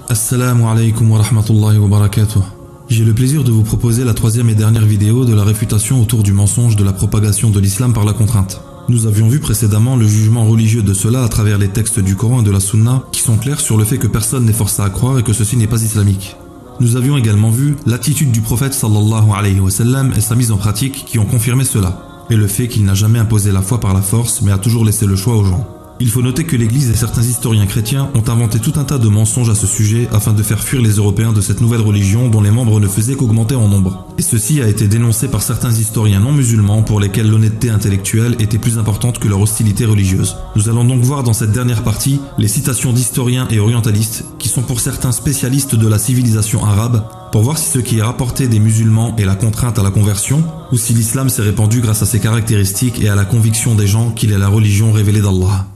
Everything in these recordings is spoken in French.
Assalamu alaikum wa rahmatullahi wa barakatuh. J'ai le plaisir de vous proposer la troisième et dernière vidéo de la réfutation autour du mensonge de la propagation de l'islam par la contrainte. Nous avions vu précédemment le jugement religieux de cela à travers les textes du Coran et de la Sunna qui sont clairs sur le fait que personne n'est forcé à croire et que ceci n'est pas islamique. Nous avions également vu l'attitude du prophète sallallahu alayhi wa sallam et sa mise en pratique qui ont confirmé cela, et le fait qu'il n'a jamais imposé la foi par la force mais a toujours laissé le choix aux gens. Il faut noter que l'Église et certains historiens chrétiens ont inventé tout un tas de mensonges à ce sujet afin de faire fuir les Européens de cette nouvelle religion dont les membres ne faisaient qu'augmenter en nombre. Et ceci a été dénoncé par certains historiens non musulmans pour lesquels l'honnêteté intellectuelle était plus importante que leur hostilité religieuse. Nous allons donc voir dans cette dernière partie les citations d'historiens et orientalistes qui sont pour certains spécialistes de la civilisation arabe pour voir si ce qui est rapporté des musulmans est la contrainte à la conversion ou si l'islam s'est répandu grâce à ses caractéristiques et à la conviction des gens qu'il est la religion révélée d'Allah.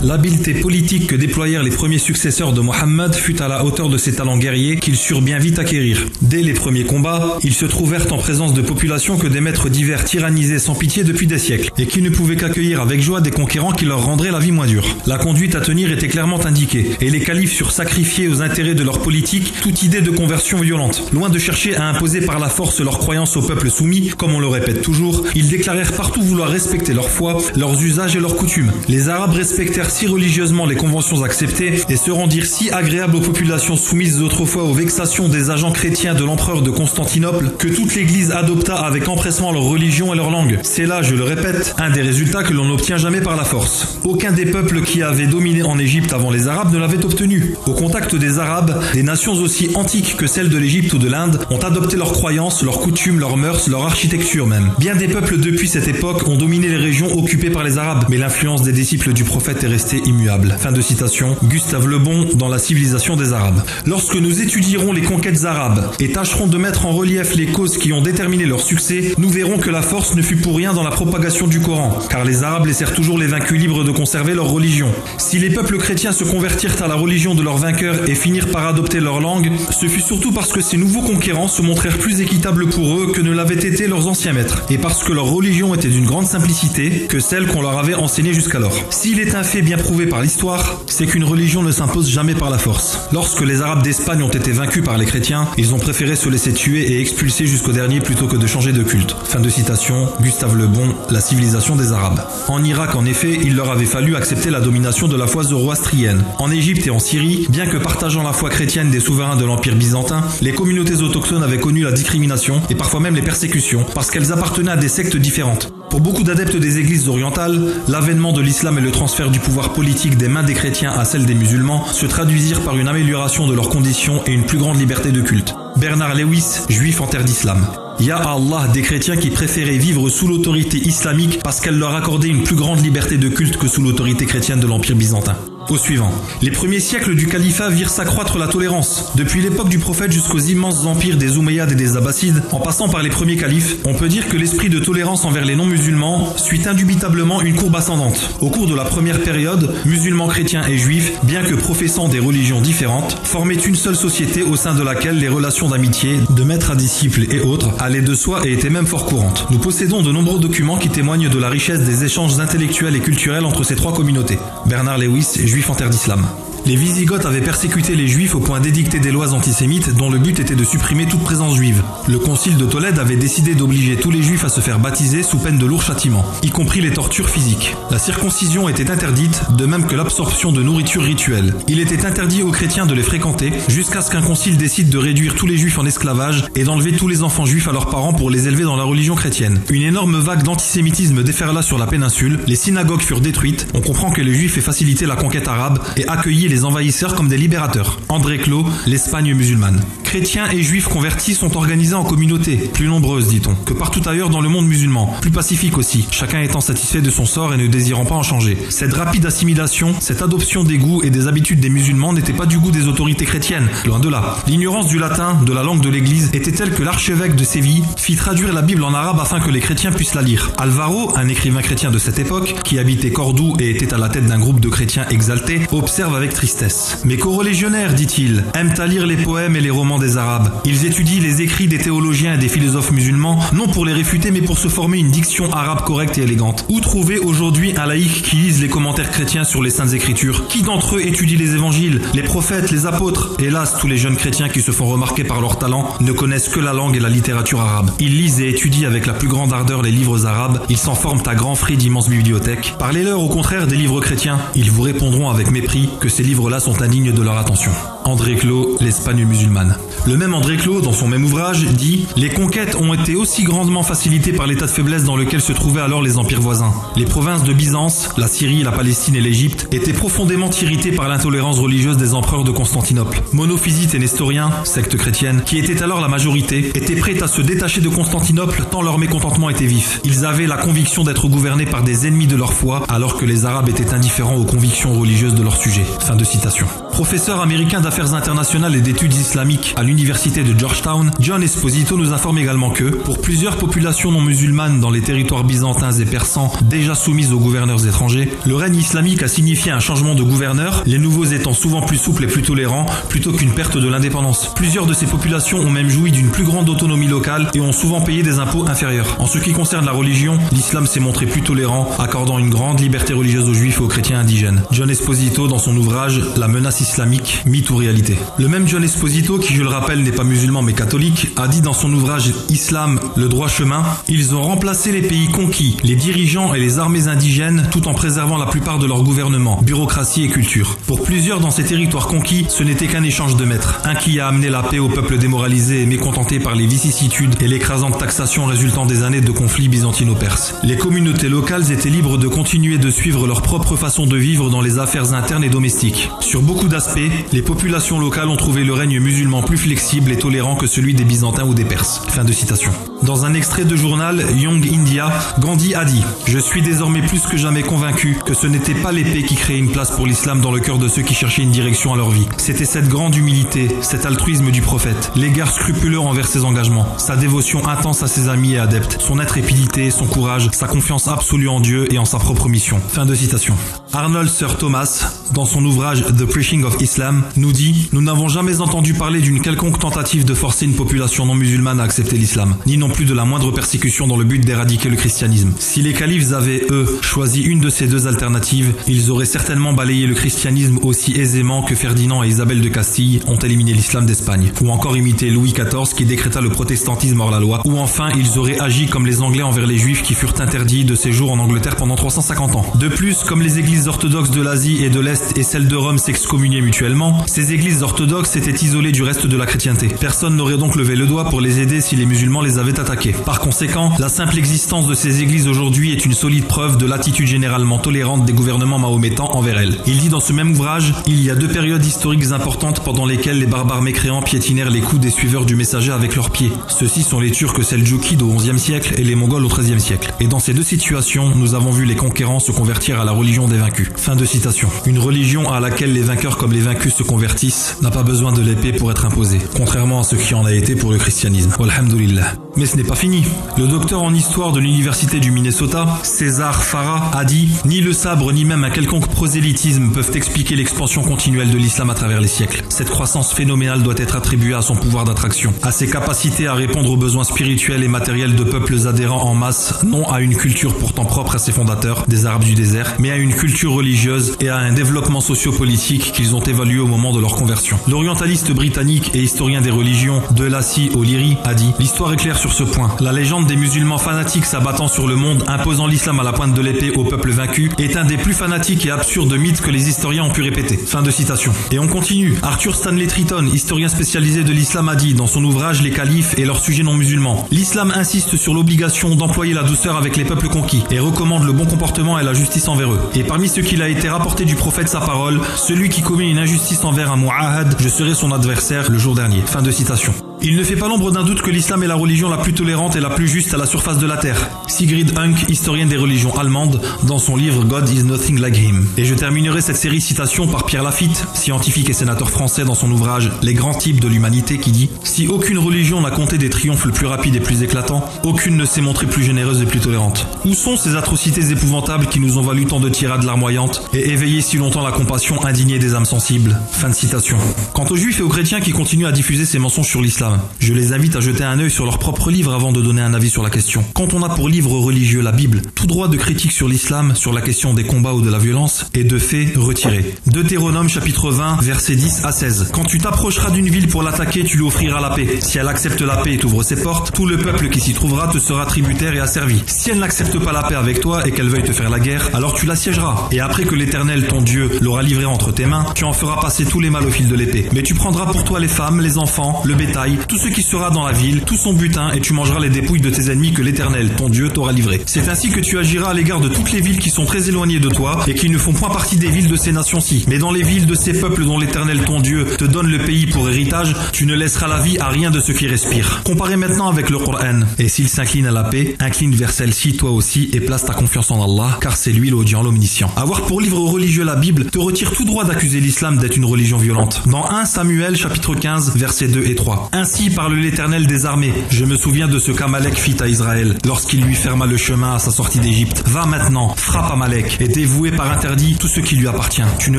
L'habileté politique que déployèrent les premiers successeurs de Mohammed fut à la hauteur de ses talents guerriers qu'ils surent bien vite acquérir. Dès les premiers combats, ils se trouvèrent en présence de populations que des maîtres divers tyrannisaient sans pitié depuis des siècles, et qui ne pouvaient qu'accueillir avec joie des conquérants qui leur rendraient la vie moins dure. La conduite à tenir était clairement indiquée, et les califes surent sacrifier aux intérêts de leur politique toute idée de conversion violente. Loin de chercher à imposer par la force leurs croyances au peuple soumis, comme on le répète toujours, ils déclarèrent partout vouloir respecter leur foi, leurs usages et leurs coutumes. Les Arabes respectèrent si religieusement les conventions acceptées et se rendirent si agréables aux populations soumises autrefois aux vexations des agents chrétiens de l'empereur de Constantinople que toute l'Église adopta avec empressement leur religion et leur langue. C'est là, je le répète, un des résultats que l'on n'obtient jamais par la force. Aucun des peuples qui avaient dominé en Égypte avant les Arabes ne l'avait obtenu. Au contact des Arabes, des nations aussi antiques que celles de l'Égypte ou de l'Inde ont adopté leurs croyances, leurs coutumes, leurs mœurs, leur architecture même. Bien des peuples depuis cette époque ont dominé les régions occupées par les Arabes, mais l'influence des disciples du prophète est restée immuable. Fin de citation, Gustave Le Bon dans La civilisation des Arabes. Lorsque nous étudierons les conquêtes arabes et tâcherons de mettre en relief les causes qui ont déterminé leur succès, nous verrons que la force ne fut pour rien dans la propagation du Coran, car les Arabes laissèrent toujours les vaincus libres de conserver leur religion. Si les peuples chrétiens se convertirent à la religion de leurs vainqueurs et finirent par adopter leur langue, ce fut surtout parce que ces nouveaux conquérants se montrèrent plus équitables pour eux que ne l'avaient été leurs anciens maîtres, et parce que leur religion était d'une grande simplicité que celle qu'on leur avait enseignée jusqu'alors. S'il est un fait bien prouvé par l'histoire, c'est qu'une religion ne s'impose jamais par la force. Lorsque les Arabes d'Espagne ont été vaincus par les chrétiens, ils ont préféré se laisser tuer et expulser jusqu'au dernier plutôt que de changer de culte. Fin de citation, Gustave Le Bon, La civilisation des Arabes. En Irak, en effet, il leur avait fallu accepter la domination de la foi zoroastrienne. En Égypte et en Syrie, bien que partageant la foi chrétienne des souverains de l'Empire byzantin, les communautés autochtones avaient connu la discrimination et parfois même les persécutions parce qu'elles appartenaient à des sectes différentes. Pour beaucoup d'adeptes des églises orientales, l'avènement de l'islam et le transfert du pouvoir politique des mains des chrétiens à celles des musulmans se traduisirent par une amélioration de leurs conditions et une plus grande liberté de culte. Bernard Lewis, juif en terre d'islam. Ya Allah, des chrétiens qui préféraient vivre sous l'autorité islamique parce qu'elle leur accordait une plus grande liberté de culte que sous l'autorité chrétienne de l'Empire byzantin. Au suivant. Les premiers siècles du califat virent s'accroître la tolérance. Depuis l'époque du prophète jusqu'aux immenses empires des Omeyyades et des Abbassides, en passant par les premiers califes, on peut dire que l'esprit de tolérance envers les non-musulmans suit indubitablement une courbe ascendante. Au cours de la première période, musulmans, chrétiens et juifs, bien que professant des religions différentes, formaient une seule société au sein de laquelle les relations d'amitié, de maître à disciple et autres, allaient de soi et étaient même fort courantes. Nous possédons de nombreux documents qui témoignent de la richesse des échanges intellectuels et culturels entre ces trois communautés. Bernard Lewis, juif en terre d'islam. Les Wisigoths avaient persécuté les Juifs au point d'édicter des lois antisémites dont le but était de supprimer toute présence juive. Le concile de Tolède avait décidé d'obliger tous les Juifs à se faire baptiser sous peine de lourds châtiments, y compris les tortures physiques. La circoncision était interdite, de même que l'absorption de nourriture rituelle. Il était interdit aux chrétiens de les fréquenter, jusqu'à ce qu'un concile décide de réduire tous les Juifs en esclavage et d'enlever tous les enfants juifs à leurs parents pour les élever dans la religion chrétienne. Une énorme vague d'antisémitisme déferla sur la péninsule, les synagogues furent détruites, on comprend que les Juifs aient facilité la conquête arabe et accueilli les envahisseurs comme des libérateurs. André Clos, l'Espagne musulmane. Chrétiens et juifs convertis sont organisés en communautés, plus nombreuses dit-on, que partout ailleurs dans le monde musulman, plus pacifiques aussi, chacun étant satisfait de son sort et ne désirant pas en changer. Cette rapide assimilation, cette adoption des goûts et des habitudes des musulmans n'était pas du goût des autorités chrétiennes, loin de là. L'ignorance du latin, de la langue de l'église, était telle que l'archevêque de Séville fit traduire la Bible en arabe afin que les chrétiens puissent la lire. Alvaro, un écrivain chrétien de cette époque, qui habitait Cordoue et était à la tête d'un groupe de chrétiens exaltés, observe avec tristesse. Mes coreligionnaires, dit-il, aiment à lire les poèmes et les romans conquérants des Arabes. Ils étudient les écrits des théologiens et des philosophes musulmans, non pour les réfuter mais pour se former une diction arabe correcte et élégante. Où trouver aujourd'hui un laïc qui lise les commentaires chrétiens sur les Saintes Écritures? Qui d'entre eux étudie les évangiles, les prophètes, les apôtres? Hélas, tous les jeunes chrétiens qui se font remarquer par leur talent ne connaissent que la langue et la littérature arabe. Ils lisent et étudient avec la plus grande ardeur les livres arabes, ils s'en forment à grands frais d'immenses bibliothèques. Parlez-leur au contraire des livres chrétiens, ils vous répondront avec mépris que ces livres-là sont indignes de leur attention. André Clos, l'Espagne musulmane. Le même André Clos, dans son même ouvrage, dit « Les conquêtes ont été aussi grandement facilitées par l'état de faiblesse dans lequel se trouvaient alors les empires voisins. Les provinces de Byzance, la Syrie, la Palestine et l'Égypte étaient profondément irritées par l'intolérance religieuse des empereurs de Constantinople. Monophysites et nestoriens, secte chrétienne, qui étaient alors la majorité, étaient prêts à se détacher de Constantinople tant leur mécontentement était vif. Ils avaient la conviction d'être gouvernés par des ennemis de leur foi, alors que les Arabes étaient indifférents aux convictions religieuses de leur sujet. » Fin de citation. Professeur américain d'affaires internationales et d'études islamiques à l'université de Georgetown, John Esposito nous informe également que, pour plusieurs populations non musulmanes dans les territoires byzantins et persans déjà soumises aux gouverneurs étrangers, le règne islamique a signifié un changement de gouverneur, les nouveaux étant souvent plus souples et plus tolérants, plutôt qu'une perte de l'indépendance. Plusieurs de ces populations ont même joui d'une plus grande autonomie locale et ont souvent payé des impôts inférieurs. En ce qui concerne la religion, l'islam s'est montré plus tolérant, accordant une grande liberté religieuse aux juifs et aux chrétiens indigènes. John Esposito, dans son ouvrage « La menace islamique, mythe ou réalité ». Le même John Esposito, qui je le rappelle n'est pas musulman mais catholique, a dit dans son ouvrage « Islam, le droit chemin », ils ont remplacé les pays conquis, les dirigeants et les armées indigènes tout en préservant la plupart de leur gouvernement, bureaucratie et culture. Pour plusieurs dans ces territoires conquis, ce n'était qu'un échange de maîtres, un qui a amené la paix au peuple démoralisé et mécontenté par les vicissitudes et l'écrasante taxation résultant des années de conflits byzantino-perses. Les communautés locales étaient libres de continuer de suivre leur propre façon de vivre dans les affaires internes et domestiques. Sur beaucoup d'aspects, les populations locales ont trouvé le règne musulman plus flexible et tolérant que celui des Byzantins ou des Perses. Fin de citation. Dans un extrait de journal Young India, Gandhi a dit « Je suis désormais plus que jamais convaincu que ce n'était pas l'épée qui créait une place pour l'islam dans le cœur de ceux qui cherchaient une direction à leur vie. C'était cette grande humilité, cet altruisme du prophète, l'égard scrupuleux envers ses engagements, sa dévotion intense à ses amis et adeptes, son intrépidité, son courage, sa confiance absolue en Dieu et en sa propre mission. » Fin de citation. Arnold Sir Thomas, dans son ouvrage The Preaching of Islam, nous dit « Nous n'avons jamais entendu parler d'une quelconque tentative de forcer une population non musulmane à accepter l'islam, ni non plus de la moindre persécution dans le but d'éradiquer le christianisme. Si les califes avaient, eux, choisi une de ces deux alternatives, ils auraient certainement balayé le christianisme aussi aisément que Ferdinand et Isabelle de Castille ont éliminé l'islam d'Espagne, ou encore imité Louis XIV qui décréta le protestantisme hors la loi, ou enfin ils auraient agi comme les Anglais envers les Juifs qui furent interdits de séjour en Angleterre pendant 350 ans. De plus, comme les églises orthodoxes de l'Asie et de l'Est et celles de Rome s'excommuniaient mutuellement, ces églises orthodoxes étaient isolées du reste de la chrétienté. Personne n'aurait donc levé le doigt pour les aider si les musulmans les avaient attaqués. Par conséquent, la simple existence de ces églises aujourd'hui est une solide preuve de l'attitude généralement tolérante des gouvernements mahométans envers elles. Il dit dans ce même ouvrage, il y a deux périodes historiques importantes pendant lesquelles les barbares mécréants piétinèrent les coups des suiveurs du messager avec leurs pieds. Ceux-ci sont les Turcs seldjoukides au XIe siècle et les Mongols au XIIIe siècle. Et dans ces deux situations, nous avons vu les conquérants se convertir à la religion des vaincus. Fin de citation. Une religion à laquelle les vainqueurs comme les vaincus se convertissent n'a pas besoin de l'épée pour être imposée, contrairement à ce qui en a été pour le christianisme. Walhamdulillah. Mais ce n'est pas fini. Le docteur en histoire de l'université du Minnesota, César Farah, a dit « Ni le sabre ni même un quelconque prosélytisme peuvent expliquer l'expansion continuelle de l'islam à travers les siècles. Cette croissance phénoménale doit être attribuée à son pouvoir d'attraction, à ses capacités à répondre aux besoins spirituels et matériels de peuples adhérents en masse, non à une culture pourtant propre à ses fondateurs, des Arabes du désert, mais à une culture religieuse et à un développement socio-politique qu'ils ont évalué au moment de leur conversion. » L'orientaliste britannique et historien des religions Delassie O'Leary a dit « L'histoire est claire sur ce point. La légende des musulmans fanatiques s'abattant sur le monde, imposant l'islam à la pointe de l'épée au peuple vaincu, est un des plus fanatiques et absurdes mythes que les historiens ont pu répéter. » Fin de citation. Et on continue. Arthur Stanley Triton, historien spécialisé de l'islam, a dit dans son ouvrage Les califes et leurs sujets non musulmans: l'islam insiste sur l'obligation d'employer la douceur avec les peuples conquis et recommande le bon comportement et la justice envers eux. Et parmi ce qu'il a été rapporté du prophète sa parole, celui qui commet une injustice envers un mu'ahad, je serai son adversaire le jour dernier. Fin de citation. Il ne fait pas l'ombre d'un doute que l'islam est la religion la plus tolérante et la plus juste à la surface de la terre. Sigrid Hunk, historienne des religions allemandes, dans son livre God is Nothing Like Him. Et je terminerai cette série citation par Pierre Lafitte, scientifique et sénateur français, dans son ouvrage Les grands types de l'humanité, qui dit « Si aucune religion n'a compté des triomphes le plus rapides et plus éclatants, aucune ne s'est montrée plus généreuse et plus tolérante. Où sont ces atrocités épouvantables qui nous ont valu tant de tirades larmoyantes et éveillé si longtemps la compassion indignée des âmes sensibles ?» Fin de citation. Quant aux juifs et aux chrétiens qui continuent à diffuser ces mensonges sur l'islam, je les invite à jeter un œil sur leur propre livre avant de donner un avis sur la question. Quand on a pour livre religieux la Bible, tout droit de critique sur l'islam, sur la question des combats ou de la violence, est de fait retiré. Deutéronome chapitre 20, versets 10 à 16. Quand tu t'approcheras d'une ville pour l'attaquer, tu lui offriras la paix. Si elle accepte la paix et t'ouvre ses portes, tout le peuple qui s'y trouvera te sera tributaire et asservi. Si elle n'accepte pas la paix avec toi et qu'elle veuille te faire la guerre, alors tu l'assiégeras. Et après que l'Éternel, ton Dieu, l'aura livré entre tes mains, tu en feras passer tous les mal au fil de l'épée. Mais tu prendras pour toi les femmes, les enfants, le bétail, tout ce qui sera dans la ville, tout son butin, et tu mangeras les dépouilles de tes ennemis que l'Éternel, ton Dieu, t'aura livrés. C'est ainsi que tu agiras à l'égard de toutes les villes qui sont très éloignées de toi et qui ne font point partie des villes de ces nations-ci. Mais dans les villes de ces peuples dont l'Éternel, ton Dieu, te donne le pays pour héritage, tu ne laisseras la vie à rien de ce qui respire. Comparez maintenant avec le Coran. Et s'il s'incline à la paix, incline vers celle-ci toi aussi et place ta confiance en Allah, car c'est lui l'audient, l'omniscient. Avoir pour livre religieux la Bible te retire tout droit d'accuser l'islam d'être une religion violente. Dans 1 Samuel chapitre 15 versets 2 et 3. Ainsi parle l'Éternel des armées. Je me souviens de ce qu'Amalek fit à Israël lorsqu'il lui ferma le chemin à sa sortie d'Égypte. Va maintenant, frappe Amalek et dévouez par interdit tout ce qui lui appartient. Tu ne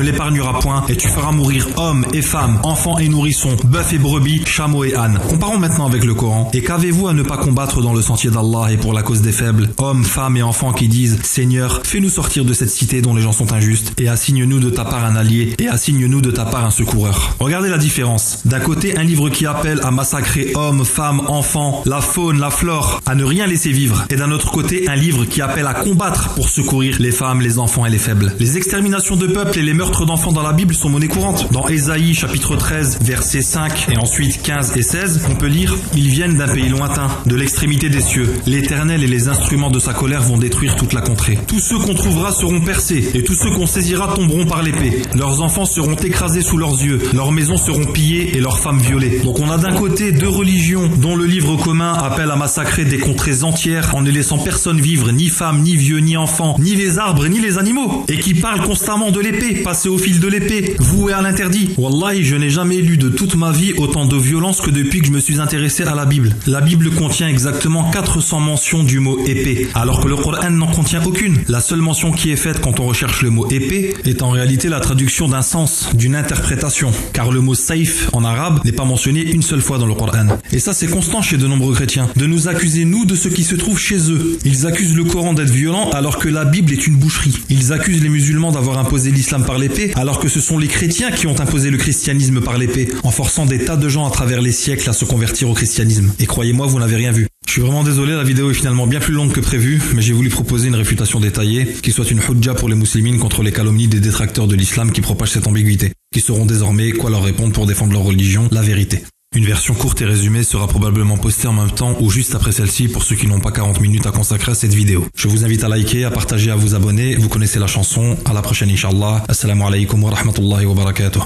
l'épargneras point et tu feras mourir hommes et femmes, enfants et nourrissons, bœufs et brebis, chameaux et ânes. Comparons maintenant avec le Coran. Et qu'avez-vous à ne pas combattre dans le sentier d'Allah et pour la cause des faibles, hommes, femmes et enfants qui disent « Seigneur, fais-nous sortir de cette cité dont les gens sont injustes et assigne-nous de ta part un allié et assigne-nous de ta part un secoureur. » Regardez la différence. D'un côté, un livre qui appelle à massacrer hommes, femmes, enfants, la faune, la flore, à ne rien laisser vivre. Et d'un autre côté, un livre qui appelle à combattre pour secourir les femmes, les enfants et les faibles. Les exterminations de peuples et les meurtres d'enfants dans la Bible sont monnaie courante. Dans Ésaïe chapitre 13, versets 5 et ensuite 15 et 16, on peut lire « Ils viennent d'un pays lointain, de l'extrémité des cieux. L'Éternel et les instruments de sa colère vont détruire toute la contrée. Tous ceux qu'on trouvera seront percés, et tous ceux qu'on saisira tomberont par l'épée. Leurs enfants seront écrasés sous leurs yeux, leurs maisons seront pillées et leurs femmes violées. » Donc on a d'un côté deux religions dont le livre commun appelle à massacrer des contrées entières en ne laissant personne vivre, ni femmes, ni vieux, ni enfants, ni les arbres, ni les animaux, et qui parlent constamment de l'épée, passer au fil de l'épée, voué à l'interdit. Wallahi, je n'ai jamais lu de toute ma vie autant de violence que depuis que je me suis intéressé à la Bible. La Bible contient exactement 400 mentions du mot épée, alors que le Coran n'en contient aucune. La seule mention qui est faite quand on recherche le mot épée est en réalité la traduction d'un sens, d'une interprétation, car le mot saif en arabe n'est pas mentionné une seule fois dans le Coran. Et ça c'est constant chez de nombreux chrétiens, de nous accuser nous de ce qui se trouve chez eux. Ils accusent le Coran d'être violent alors que la Bible est une boucherie. Ils accusent les musulmans d'avoir imposé l'islam par l'épée alors que ce sont les chrétiens qui ont imposé le christianisme par l'épée, en forçant des tas de gens à travers les siècles à se convertir au christianisme. Et croyez-moi, vous n'avez rien vu. Je suis vraiment désolé, la vidéo est finalement bien plus longue que prévu, mais j'ai voulu proposer une réfutation détaillée qui soit une hujja pour les musulmans contre les calomnies des détracteurs de l'islam qui propagent cette ambiguïté, qui sauront désormais quoi leur répondre pour défendre leur religion, la vérité. Une version courte et résumée sera probablement postée en même temps ou juste après celle-ci pour ceux qui n'ont pas 40 minutes à consacrer à cette vidéo. Je vous invite à liker, à partager, à vous abonner. Vous connaissez la chanson. À la prochaine, Inch'Allah. Assalamu alaikum wa rahmatullahi wa barakatuh.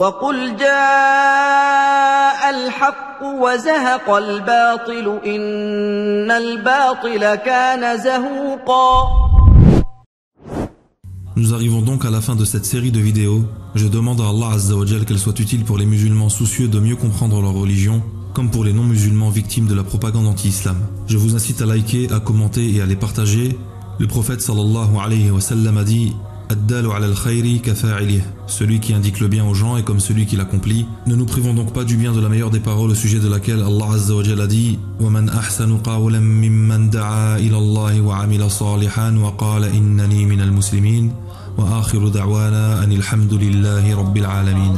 وقل جاء الحق وزهق الباطل إن الباطل كان زهوقا. Nous arrivons donc à la fin de cette série de vidéos. Je demande à Allah Azza wa Jal qu'elle soit utile pour les musulmans soucieux de mieux comprendre leur religion, comme pour les non-musulmans victimes de la propagande anti-islam. Je vous incite à liker, à commenter et à les partager. Le prophète sallallahu alayhi wa sallam a dit Ad-dalu ala al-khayri kafa'ilih. Celui qui indique le bien aux gens est comme celui qui l'accomplit. Ne nous privons donc pas du bien de la meilleure des paroles au sujet de laquelle Allah Azza wa Jalla dit Wa man ahsanu qawlan mimman da'a ila Allah wa 'amila salihan wa qala innani minal muslimin wa akhiru da'wana anil hamdulillahi rabbil alamin.